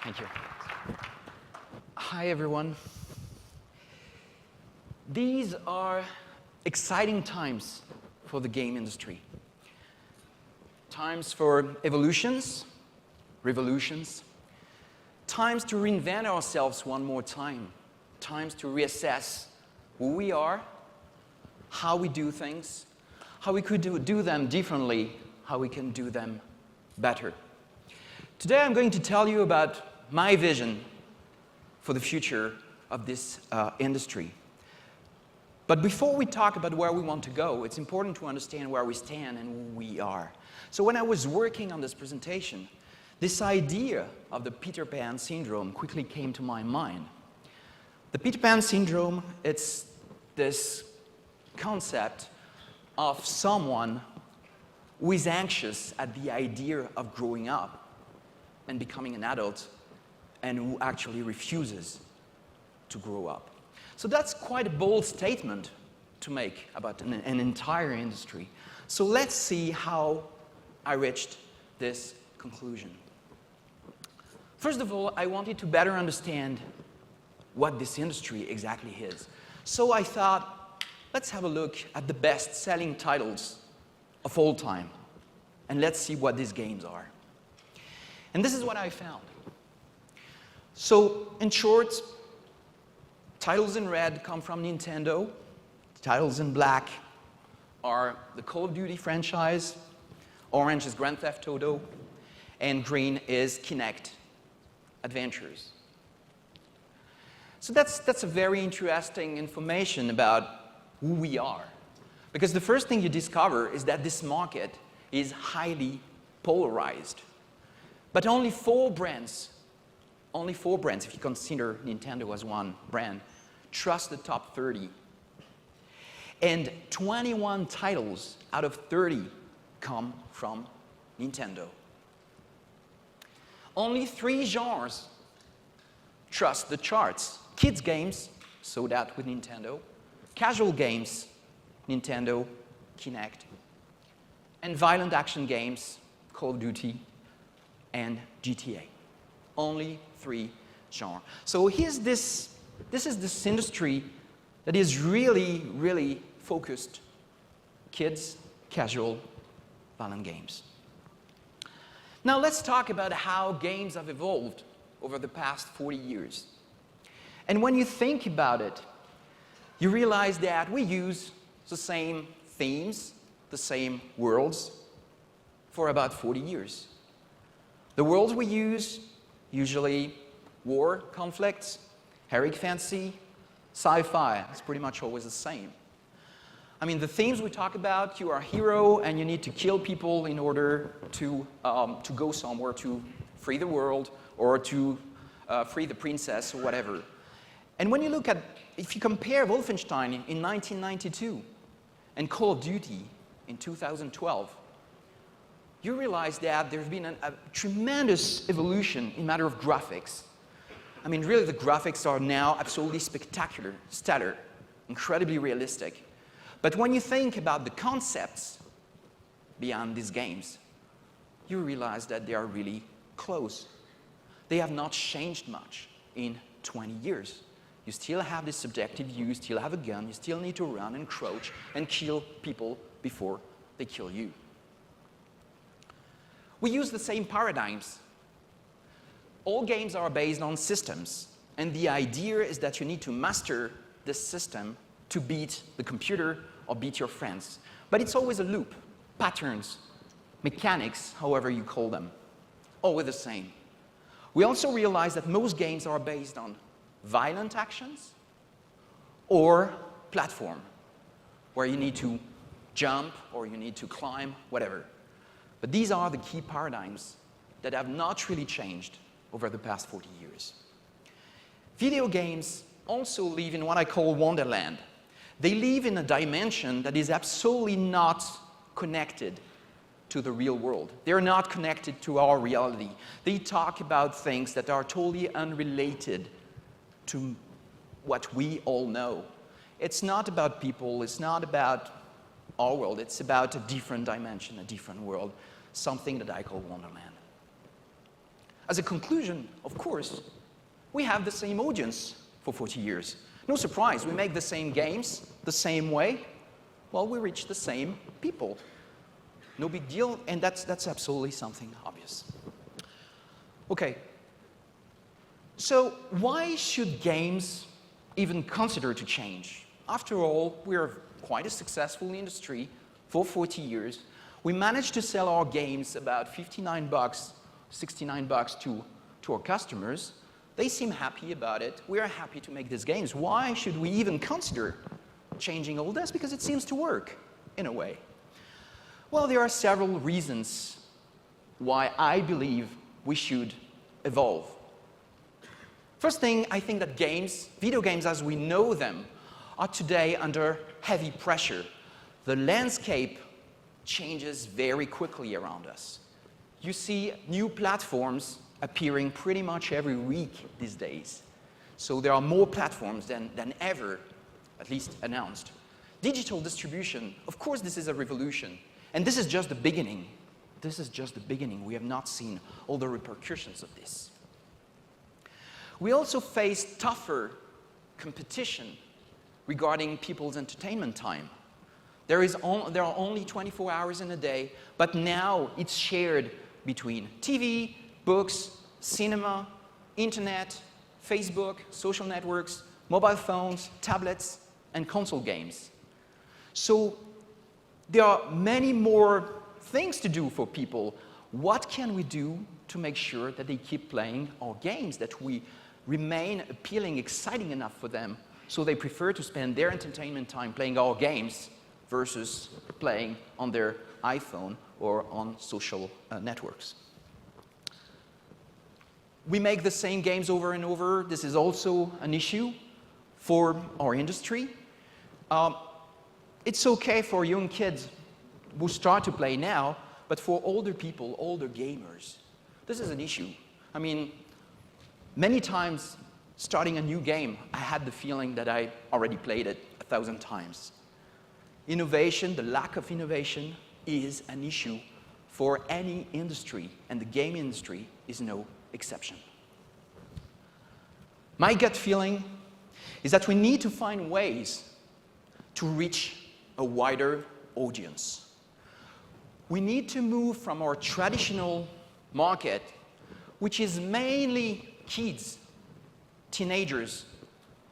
Thank you. Hi, everyone. These are exciting times for the game industry. Times for evolutions, revolutions, times to reinvent ourselves one more time, times to reassess who we are, how we do things, how we could do them differently, how we can do them better. Today I'm going to tell you about my vision for the future of this industry. But before we talk about where we want to go, it's important to understand where we stand and who we are. So when I was working on this presentation, this idea of the Peter Pan syndrome quickly came to my mind. The Peter Pan syndrome, it's this concept of someone who is anxious at the idea of growing up and becoming an adult and who actually refuses to grow up. So that's quite a bold statement to make about an entire industry. So let's see how I reached this conclusion. First of all, I wanted to better understand what this industry exactly is. So I thought, let's have a look at the best-selling titles of all time, and let's see what these games are. And this is what I found. So, in short, titles in red come from Nintendo. Titles in black are the Call of Duty franchise. Orange is Grand Theft Auto. And green is Kinect Adventures. So that's a very interesting information about who we are. Because the first thing you discover is that this market is highly polarized. But only four brands, if you consider Nintendo as one brand, trust the top 30. And 21 titles out of 30 come from Nintendo. Only 3 genres trust the charts. Kids games, so that with Nintendo. Casual games, Nintendo, Kinect. And violent action games, Call of Duty and GTA. Only 3 genres. So here's this is this industry that is really, really focused. Kids, casual, violent games. Now let's talk about how games have evolved over the past 40 years. And when you think about it, you realize that we use the same themes, the same worlds, for about 40 years. The worlds we use, usually war, conflicts, heroic fantasy, sci-fi. It's pretty much always the same. I mean, the themes we talk about, you are a hero and you need to kill people in order to go somewhere to free the world or to free the princess or whatever. And when you look at, if you compare Wolfenstein in 1992 and Call of Duty in 2012, you realize that there's been a tremendous evolution in matter of graphics. I mean, really, the graphics are now absolutely spectacular, stellar, incredibly realistic. But when you think about the concepts beyond these games, you realize that they are really close. They have not changed much in 20 years. You still have this subjective view, you still have a gun, you still need to run and crouch and kill people before they kill you. We use the same paradigms. All games are based on systems, and the idea is that you need to master this system to beat the computer or beat your friends. But it's always a loop, patterns, mechanics, however you call them, always the same. We also realize that most games are based on violent actions or platform, where you need to jump or you need to climb, whatever. But these are the key paradigms that have not really changed over the past 40 years. Video games also live in what I call Wonderland. They live in a dimension that is absolutely not connected to the real world. They're not connected to our reality. They talk about things that are totally unrelated to what we all know. It's not about people, it's not about our world, it's about a different dimension, a different world, something that I call Wonderland. As a conclusion, of course, we have the same audience for 40 years. No surprise, we make the same games the same way. Well, we reach the same people. No big deal, and that's absolutely something obvious. Okay, so why should games even consider to change? After all, we're quite a successful industry for 40 years. We managed to sell our games about $59, $69 to our customers. They seem happy about it. We are happy to make these games. Why should we even consider changing all this? Because it seems to work, in a way. Well, there are several reasons why I believe we should evolve. First thing, I think that games, video games as we know them, are today under heavy pressure. The landscape changes very quickly around us. You see new platforms appearing pretty much every week these days. So there are more platforms than ever, at least announced. Digital distribution, of course this is a revolution. And this is just the beginning. This is just the beginning. We have not seen all the repercussions of this. We also face tougher competition regarding people's entertainment time. There are only 24 hours in a day, but now it's shared between TV, books, cinema, internet, Facebook, social networks, mobile phones, tablets, and console games. So there are many more things to do for people. What can we do to make sure that they keep playing our games, that we remain appealing, exciting enough for them, so they prefer to spend their entertainment time playing our games versus playing on their iPhone or on social networks. We make the same games over and over. This is also an issue for our industry. It's okay for young kids who start to play now, but for older people, older gamers, this is an issue. I mean, many times starting a new game, I had the feeling that I already played it 1,000 times. Innovation, the lack of innovation, is an issue for any industry, and the game industry is no exception. My gut feeling is that we need to find ways to reach a wider audience. We need to move from our traditional market, which is mainly kids, teenagers,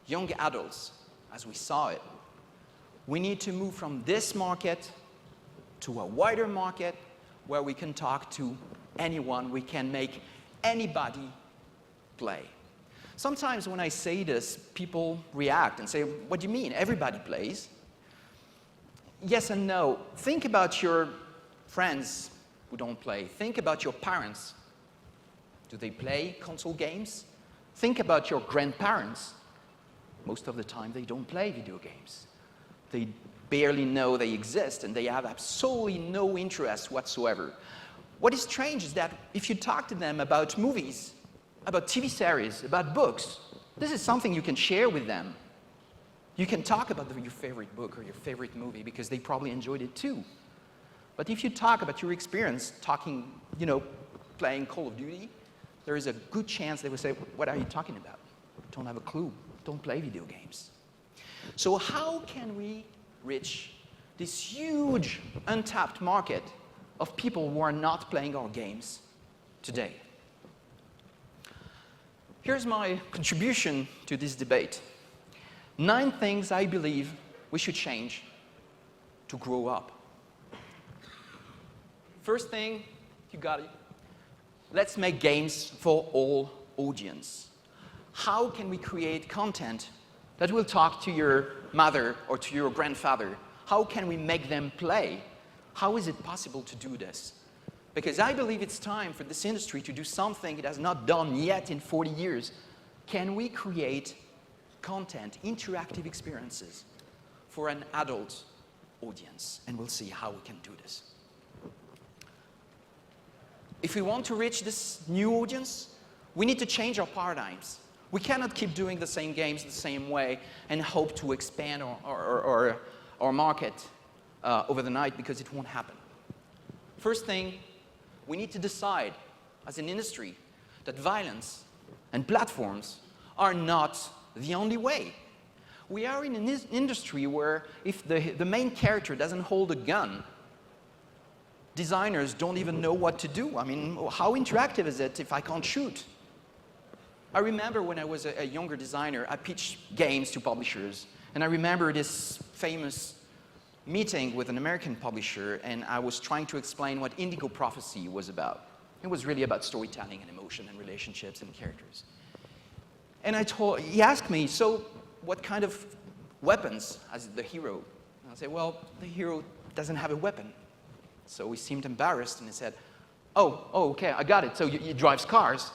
young adults, as we saw it. We need to move from this market to a wider market where we can talk to anyone, we can make anybody play. Sometimes when I say this, people react and say, what do you mean? Everybody plays. Yes and no. Think about your friends who don't play. Think about your parents. Do they play console games? Think about your grandparents. Most of the time, they don't play video games. They barely know they exist, and they have absolutely no interest whatsoever. What is strange is that if you talk to them about movies, about TV series, about books, this is something you can share with them. You can talk about your favorite book or your favorite movie because they probably enjoyed it too. But if you talk about your experience talking, playing Call of Duty, there is a good chance they will say, what are you talking about? Don't have a clue. Don't play video games. So how can we reach this huge untapped market of people who are not playing our games today? Here's my contribution to this debate. 9 things I believe we should change to grow up. First thing, you got it. Let's make games for all audience. How can we create content that will talk to your mother or to your grandfather? How can we make them play? How is it possible to do this? Because I believe it's time for this industry to do something it has not done yet in 40 years. Can we create content, interactive experiences for an adult audience? And we'll see how we can do this. If we want to reach this new audience, we need to change our paradigms. We cannot keep doing the same games the same way and hope to expand our market over the night, because it won't happen. First thing, we need to decide as an industry that violence and platforms are not the only way. We are in an industry where if the main character doesn't hold a gun, designers don't even know what to do. I mean, how interactive is it if I can't shoot? I remember when I was a younger designer, I pitched games to publishers. And I remember this famous meeting with an American publisher, and I was trying to explain what Indigo Prophecy was about. It was really about storytelling and emotion and relationships and characters. And he asked me, so what kind of weapons has the hero? And I said, well, the hero doesn't have a weapon. So he seemed embarrassed, and he said, oh, okay, I got it. So he drives cars.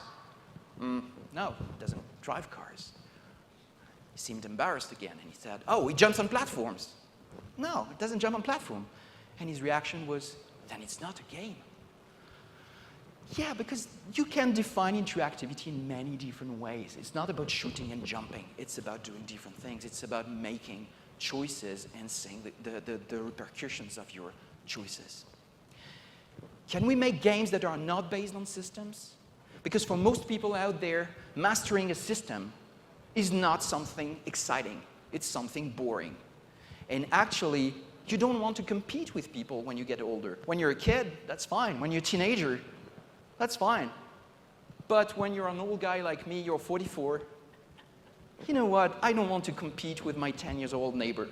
No, he doesn't drive cars. He seemed embarrassed again, and he said, oh, he jumps on platforms. No, it doesn't jump on platform. And his reaction was, then it's not a game. Yeah, because you can define interactivity in many different ways. It's not about shooting and jumping. It's about doing different things. It's about making choices and seeing the repercussions of your choices. Can we make games that are not based on systems? Because for most people out there, mastering a system is not something exciting. It's something boring. And actually, you don't want to compete with people when you get older. When you're a kid, that's fine. When you're a teenager, that's fine. But when you're an old guy like me, you're 44, you know what? I don't want to compete with my 10-year-old neighbor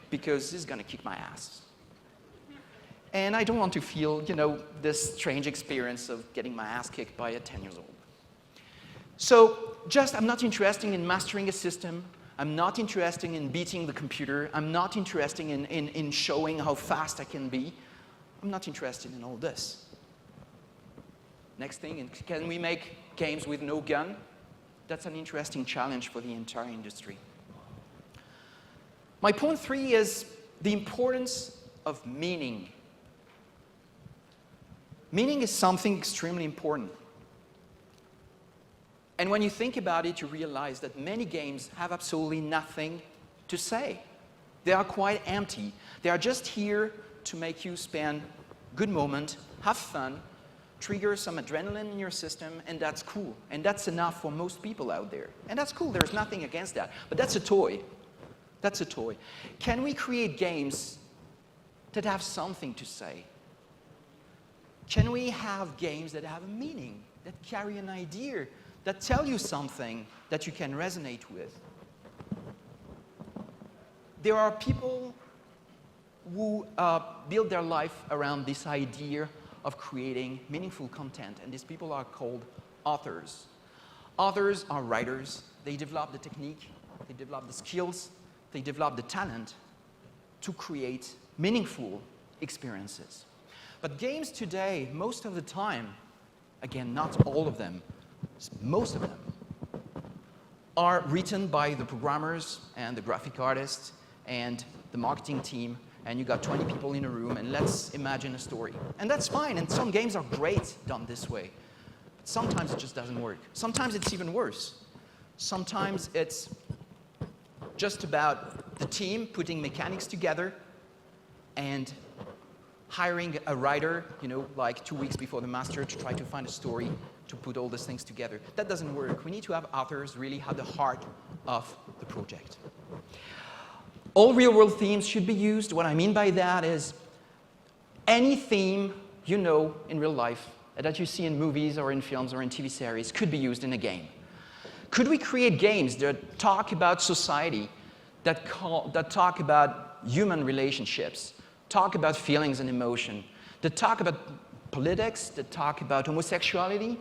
because he's going to kick my ass. And I don't want to feel, you know, this strange experience of getting my ass kicked by a 10-year-old. So I'm not interested in mastering a system. I'm not interested in beating the computer. I'm not interested in showing how fast I can be. I'm not interested in all this. Next thing, can we make games with no gun? That's an interesting challenge for the entire industry. My point 3 is the importance of meaning. Meaning is something extremely important. And when you think about it, you realize that many games have absolutely nothing to say. They are quite empty. They are just here to make you spend a good moment, have fun, trigger some adrenaline in your system, and that's cool. And that's enough for most people out there. And that's cool. There's nothing against that. But that's a toy. That's a toy. Can we create games that have something to say? Can we have games that have a meaning, that carry an idea, that tell you something that you can resonate with? There are people who build their life around this idea of creating meaningful content, and these people are called authors. Authors are writers. They develop the technique, they develop the skills, they develop the talent to create meaningful experiences. But games today, most of the time, again, not all of them, most of them, are written by the programmers and the graphic artists and the marketing team, and you got 20 people in a room, and let's imagine a story. And that's fine, and some games are great done this way. But sometimes it just doesn't work. Sometimes it's even worse. Sometimes it's just about the team putting mechanics together and hiring a writer, you know, like 2 weeks before the master to try to find a story to put all these things together. That doesn't work. We need to have authors really have the heart of the project. All real-world themes should be used. What I mean by that is any theme you know in real life that you see in movies or in films or in TV series could be used in a game. Could we create games that talk about society, that talk about human relationships, talk about feelings and emotion, that talk about politics, that talk about homosexuality?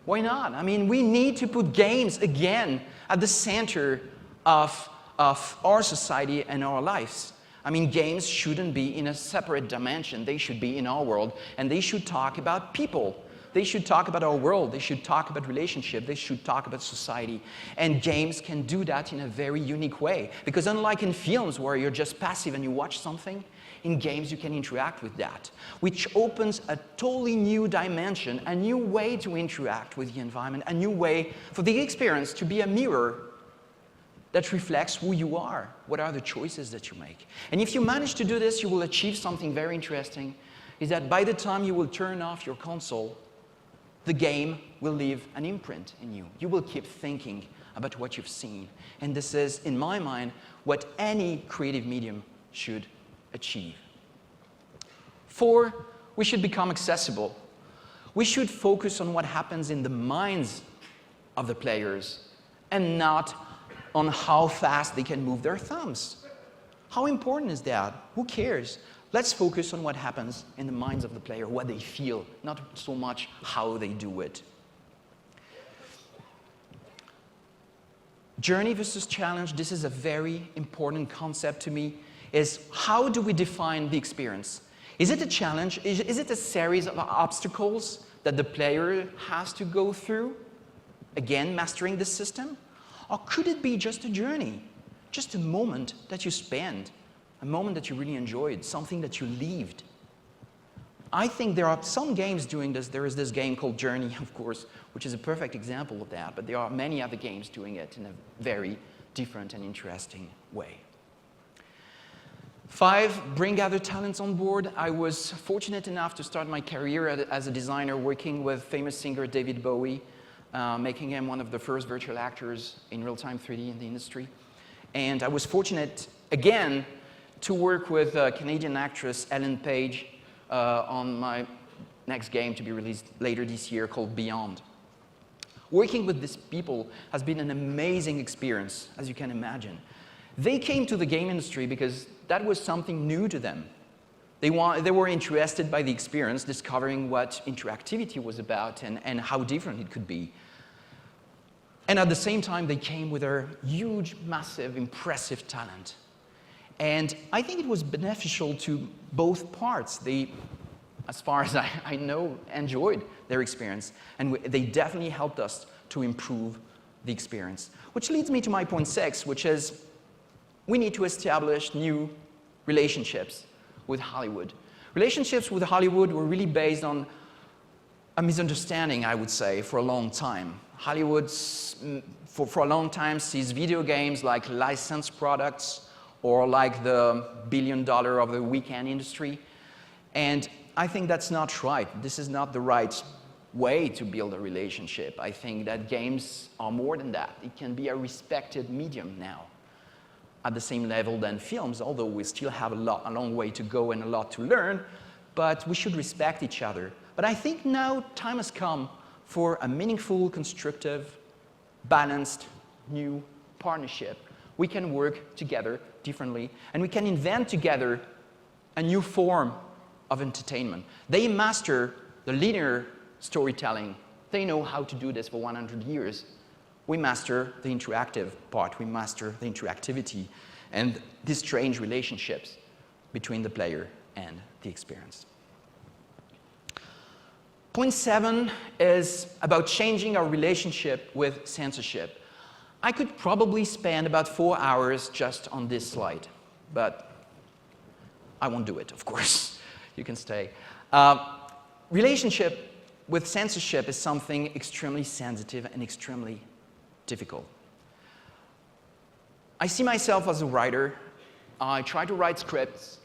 Why not? I mean, we need to put games, again, at the center of our society and our lives. I mean, games shouldn't be in a separate dimension. They should be in our world, and they should talk about people. They should talk about our world. They should talk about relationships. They should talk about society. And games can do that in a very unique way. Because unlike in films where you're just passive and you watch something, in games you can interact with that, which opens a totally new dimension, a new way to interact with the environment, a new way for the experience to be a mirror that reflects who you are, what are the choices that you make. And if you manage to do this, you will achieve something very interesting, is that by the time you will turn off your console, the game will leave an imprint in you. You will keep thinking about what you've seen. And this is, in my mind, what any creative medium should achieve. 4, we should become accessible. We should focus on what happens in the minds of the players and not on how fast they can move their thumbs. How important is that? Who cares? Let's focus on what happens in the minds of the player, what they feel, not so much how they do it. Journey versus challenge, this is a very important concept to me, is how do we define the experience? Is it a challenge? Is it a series of obstacles that the player has to go through, again, mastering the system? Or could it be just a journey, just a moment that you spend, a moment that you really enjoyed, something that you lived? I think there are some games doing this. There is this game called Journey, of course, which is a perfect example of that, but there are many other games doing it in a very different and interesting way. 5, bring other talents on board. I was fortunate enough to start my career as a designer working with famous singer David Bowie, making him one of the first virtual actors in real-time 3D in the industry. And I was fortunate, again, to work with Canadian actress Ellen Page on my next game to be released later this year called Beyond. Working with these people has been an amazing experience, as you can imagine. They came to the game industry because that was something new to them. They were interested by the experience, discovering what interactivity was about and how different it could be. And at the same time, they came with a huge, massive, impressive talent. And I think it was beneficial to both parts. They, as far as I know, enjoyed their experience. And they definitely helped us to improve the experience. Which leads me to my point 6, which is we need to establish new relationships with Hollywood. Relationships with Hollywood were really based on a misunderstanding, I would say, for a long time. Hollywood, for a long time, sees video games like licensed products or like the $1 billion of the weekend industry. And I think that's not right. This is not the right way to build a relationship. I think that games are more than that. It can be a respected medium now, at the same level than films, although we still have a long way to go and a lot to learn, but we should respect each other. But I think now time has come for a meaningful, constructive, balanced, new partnership. We can work together differently, and we can invent together a new form of entertainment. They master the linear storytelling. They know how to do this for 100 years. We master the interactive part. We master the interactivity and these strange relationships between the player and the experience. Point 7 is about changing our relationship with censorship. I could probably spend about 4 hours just on this slide, but I won't do it, of course. You can stay. Relationship with censorship is something extremely sensitive and extremely difficult. I see myself as a writer. I try to write scripts,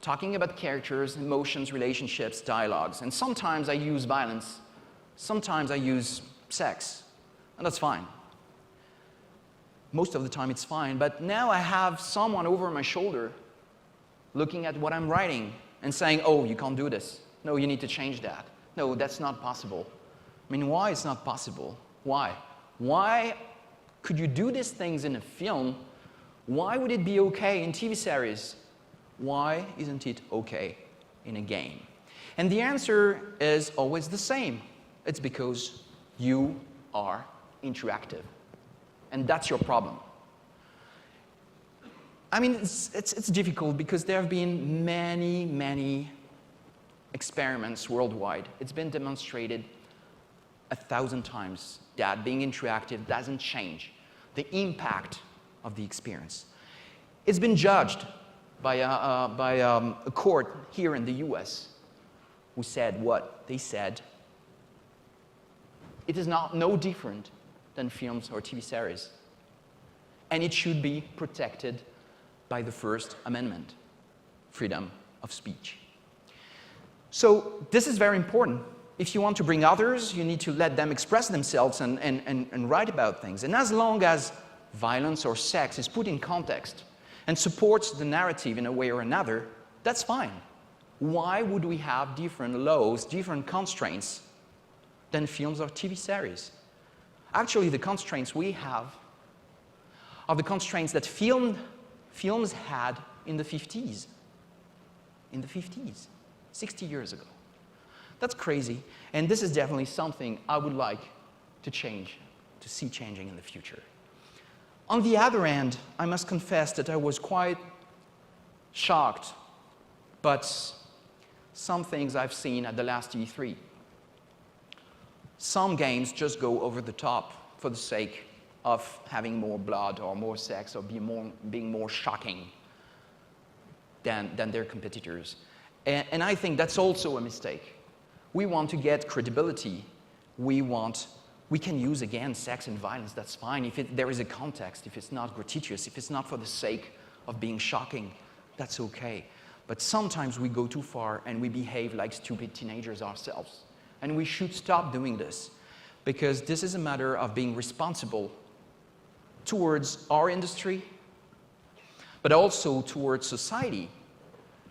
talking about characters, emotions, relationships, dialogues. And sometimes I use violence. Sometimes I use sex. And that's fine. Most of the time it's fine. But now I have someone over my shoulder looking at what I'm writing and saying, oh, you can't do this. No, you need to change that. No, that's not possible. I mean, why it's not possible? Why? Why could you do these things in a film? Why would it be okay in TV series? Why isn't it okay in a game? And the answer is always the same. It's because you are interactive. And that's your problem. I mean, it's difficult because there have been many, many experiments worldwide. It's been demonstrated 1,000 times that being interactive doesn't change the impact of the experience. It's been judged by a court here in the US who said what they said. It is no different than films or TV series. And it should be protected by the First Amendment, freedom of speech. So this is very important. if you want to bring others, you need to let them express themselves and write about things. And as long as violence or sex is put in context and supports the narrative in a way or another, that's fine. Why would we have different laws, different constraints than films or TV series? Actually, the constraints we have are the constraints that films had in the 50s. In the 50s, 60 years ago. That's crazy, and this is definitely something I would like to change, to see changing in the future. On the other hand, I must confess that I was quite shocked, but some things I've seen at the last E3. Some games just go over the top for the sake of having more blood or more sex or being more shocking than their competitors. And I think that's also a mistake. We want to get credibility. We can use, again, sex and violence, that's fine. If there is a context, if it's not gratuitous, if it's not for the sake of being shocking, that's okay. But sometimes we go too far and we behave like stupid teenagers ourselves. And we should stop doing this, because this is a matter of being responsible towards our industry, but also towards society.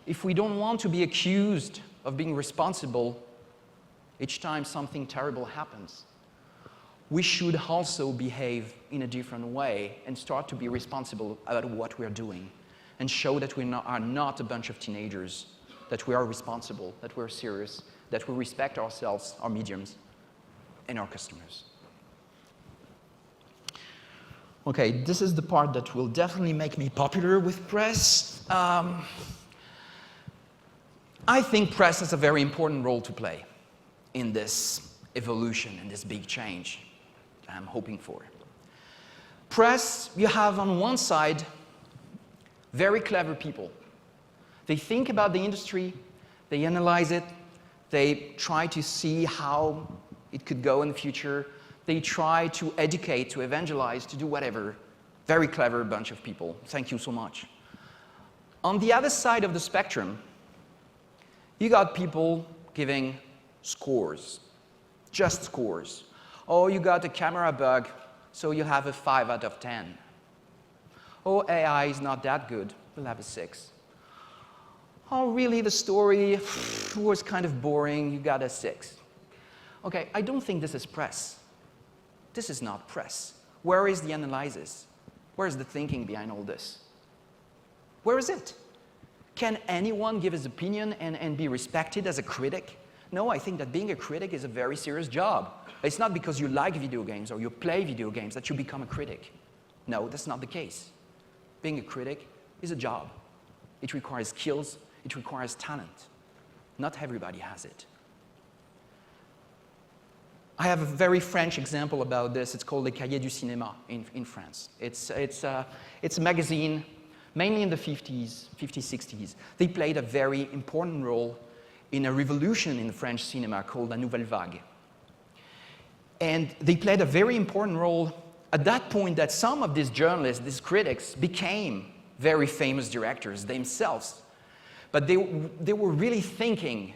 If we don't want to be accused of being responsible each time something terrible happens, we should also behave in a different way and start to be responsible about what we're doing and show that we are not a bunch of teenagers, that we are responsible, that we're serious, that we respect ourselves, our mediums, and our customers. Okay, this is the part that will definitely make me popular with press. I think press has a very important role to play in this evolution and this big change that I'm hoping for. Press, you have on one side very clever people. They think about the industry, they analyze it, they try to see how it could go in the future, they try to educate, to evangelize, to do whatever. Very clever bunch of people. Thank you so much. On the other side of the spectrum, you got people giving scores, just scores. Oh, you got a camera bug, so you have a 5 out of 10. Oh, AI is not that good, we'll have a 6. Oh, really, the story was kind of boring, you got a 6. Okay, I don't think this is press. This is not press. Where is the analysis? Where is the thinking behind all this? Where is it? Can anyone give his opinion and be respected as a critic? No, I think that being a critic is a very serious job. It's not because you like video games or you play video games that you become a critic. No, that's not the case. Being a critic is a job. It requires skills, it requires talent. Not everybody has it. I have a very French example about this. It's called Le Cahiers du Cinéma in France. It's a magazine, mainly in the 50s, 60s. They played a very important role in a revolution in French cinema called La Nouvelle Vague. And they played a very important role at that point that some of these journalists, these critics, became very famous directors themselves. But they were really thinking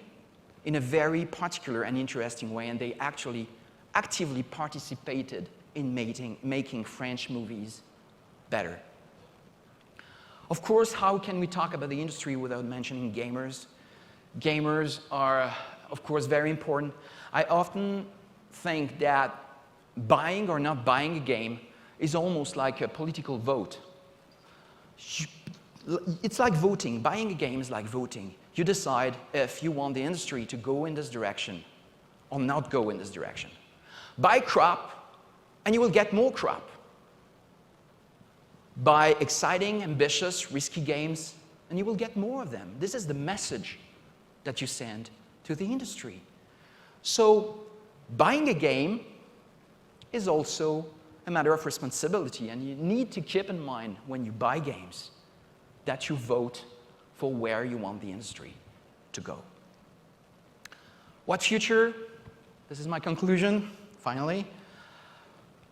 in a very particular and interesting way, and they actually actively participated in making French movies better. Of course, how can we talk about the industry without mentioning gamers? Gamers are, of course, very important. I often think that buying or not buying a game is almost like a political vote. It's like voting. Buying a game is like voting. You decide if you want the industry to go in this direction or not go in this direction. Buy crop, and you will get more crop. Buy exciting, ambitious, risky games, and you will get more of them. This is the message that you send to the industry. So buying a game is also a matter of responsibility, and you need to keep in mind when you buy games that you vote for where you want the industry to go. What future? This is my conclusion, finally.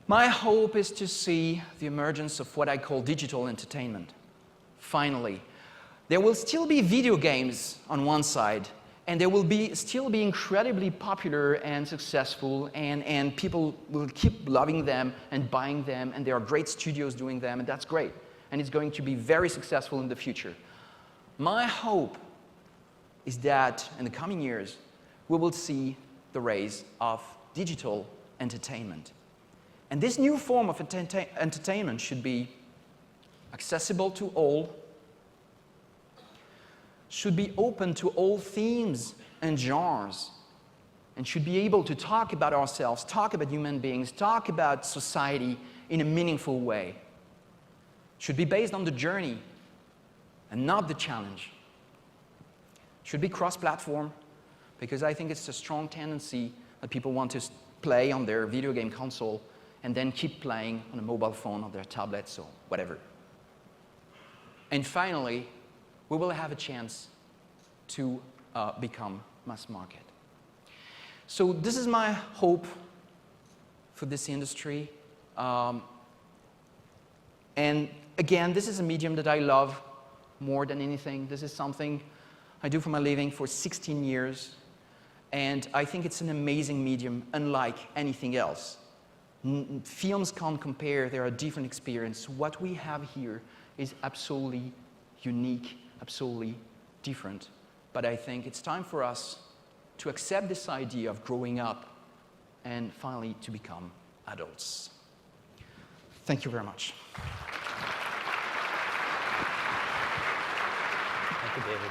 My hope is to see the emergence of what I call digital entertainment. Finally, there will still be video games on one side And they will still be incredibly popular and successful, and people will keep loving them and buying them, and there are great studios doing them, and that's great. And it's going to be very successful in the future. My hope is that in the coming years, we will see the rise of digital entertainment. And this new form of entertainment should be accessible to all, should be open to all themes and genres, and should be able to talk about ourselves, talk about human beings, talk about society in a meaningful way. Should be based on the journey and not the challenge. Should be cross-platform, because I think it's a strong tendency that people want to play on their video game console and then keep playing on a mobile phone or their tablets or whatever. And finally, we will have a chance to become mass market. So this is my hope for this industry. And again, this is a medium that I love more than anything. This is something I do for my living for 16 years. And I think it's an amazing medium, unlike anything else. Films can't compare. There are different experiences. What we have here is absolutely unique, absolutely different. But I think it's time for us to accept this idea of growing up and finally to become adults. Thank you very much. Thank you, David.